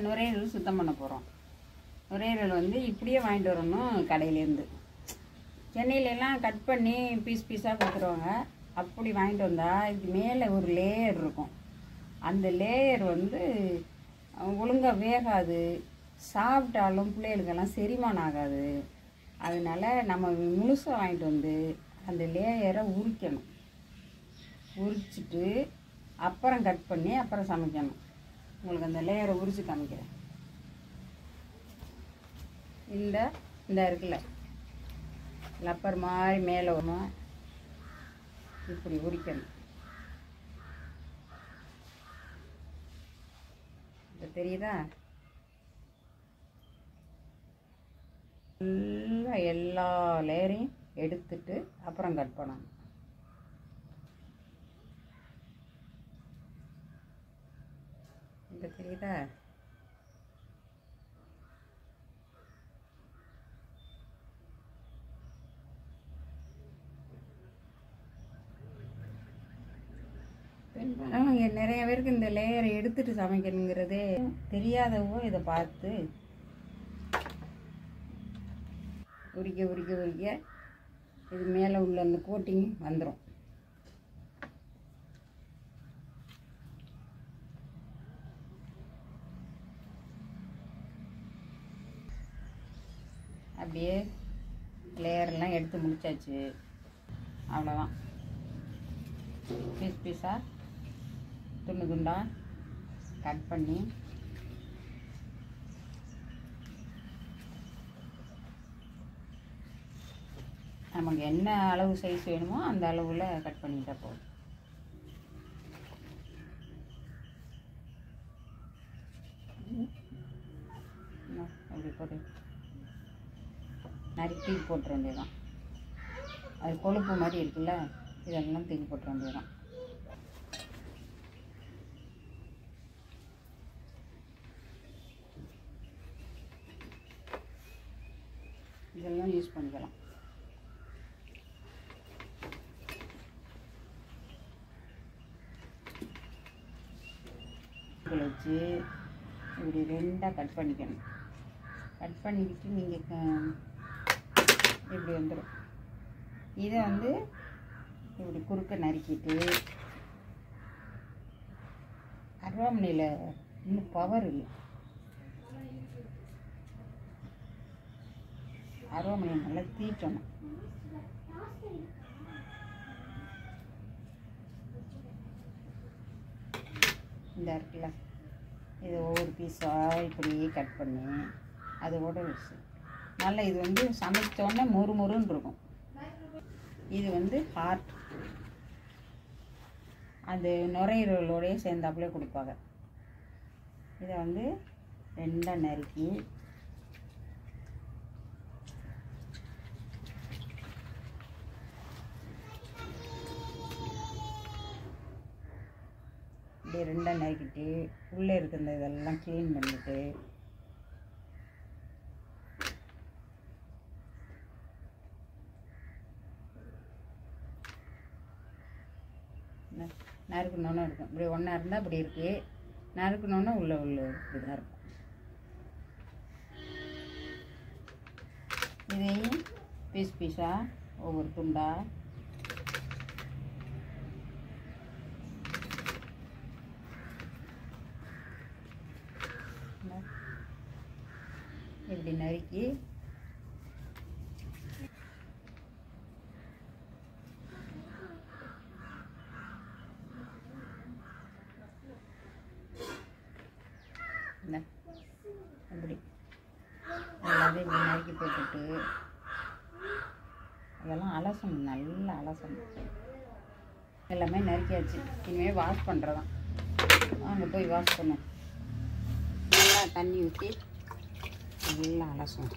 நுரையீரல் சுத்தம் பண்ண போகிறோம். நுரையீரல் வந்து இப்படியே வாங்கிட்டு வரணும் கடையிலேருந்து. சென்னையிலலாம் கட் பண்ணி பீஸ் பீஸாக கொடுத்துருவாங்க. அப்படி வாங்கிட்டு வந்தால் இதுக்கு மேலே ஒரு லேயர் இருக்கும். அந்த லேயர் வந்து ஒழுங்காக வேகாது, சாப்பிட்டாலும் பிள்ளைகளுக்கெல்லாம் செரிமானம் ஆகாது. அதனால நம்ம முழுசாக வாங்கிட்டு வந்து அந்த லேயரை உரிக்கணும். உரிச்சிட்டு அப்புறம் கட் பண்ணி அப்புறம் சமைக்கணும். உங்களுக்கு அந்த லேயரை உரித்து காமிக்கிறேன். இந்த இருக்குல்ல லப்பர் மாதிரி மேலே வரும், இப்படி உரிக்கணும். இப்போ தெரியுதா? ஃபுல்லாக எல்லா லேயரையும் எடுத்துட்டு அப்புறம் கட் பண்ணணும். இப்போ தெரியுதா? நிறைய பேருக்கு இந்த லேயரை எடுத்துட்டு சமைக்கணுங்கிறதே தெரியாதவோ இதை பார்த்து உரிக்க உரிக்க உரிக்க இது மேலே உள்ள அந்த கோட்டிங் வந்துடும். அப்படியே லேயர்லாம் எடுத்து முடிச்சாச்சு. அவ்வளோதான். பீஸ் பீஸாக துண்டு துண்டாக கட் பண்ணி நமக்கு என்ன அளவு சைஸ் வேணுமோ அந்த அளவில் கட் பண்ணிட்டா போதும். அப்படி போட்டு நறுக்கி போட்டுற வேண்டியதான். அது கொழுப்பு மாதிரி இருக்குல்ல, இதெல்லாம் தூக்கி போட்டுற வேண்டியதான். இதெல்லாம் யூஸ் பண்ணிக்கலாம். வச்சு இப்படி ரெண்டாக கட் பண்ணிக்கணும். கட் பண்ணிக்கிட்டு நீங்கள் இப்படி வந்துடும். இதை வந்து இப்படி குறுக்க நறுக்கிட்டு, அருவாமனையில் இன்னும் பவர் இல்லை, அருவாமனையை நல்லா தீட்டணும். இந்த இருக்குல்ல, இது ஒவ்வொரு பீஸாக இப்படியே கட் பண்ணி அதோட வச்சு நல்லா இது வந்து சமைச்சோன்னே மொறு மொறுன்னு இருக்கும். இது வந்து ஹார்ட், அது நுரையீரலோடையே சேர்ந்தாப்புலே கொடுப்பாங்க. இதை வந்து ரெண்டாக நறுக்கி இப்படி ரெண்டாக நறுக்கிட்டு உள்ளே இருக்கிற இதெல்லாம் க்ளீன் பண்ணிவிட்டு நறுக்கணுன்னு இருக்கும். இப்படி ஒன்றா இருந்தால் இப்படி இருக்குது, நறுக்கணுன்னா உள்ள இப்படி தான் இருக்கும். இதையும் பீஸ் பீஸாக ஒவ்வொரு துண்டாக இப்படி நறுக்கி அப்படி எல்லாத்தையும் இப்படி நறுக்கி போட்டுட்டு அதெல்லாம் அலசணும், நல்லா அலசணும். எல்லாமே நறுக்கியாச்சு. இனிமேல் வாஷ் பண்ணுறதான். அங்கே போய் வாஷ் பண்ணும். நல்லா தண்ணி ஊற்றி நல்லா அலசணும்.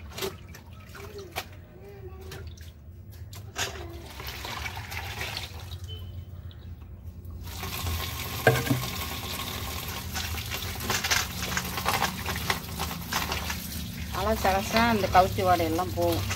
அலசா அந்த கவுச்சி வாடையெல்லாம் போகும்.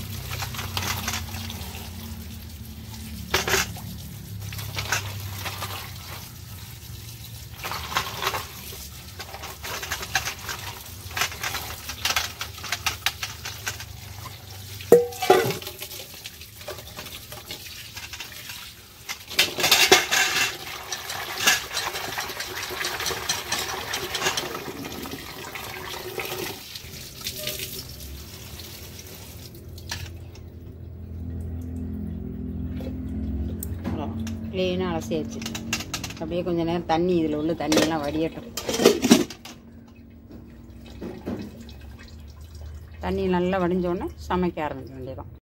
க்ளீனாக அலசியாச்சு. அப்படியே கொஞ்சம் நேரம் தண்ணி, இதில் உள்ள தண்ணியெல்லாம் வடியட்டும். தண்ணி நல்லா வடிஞ்சோடனே சமைக்க ஆரம்பிக்க வேண்டியதான்.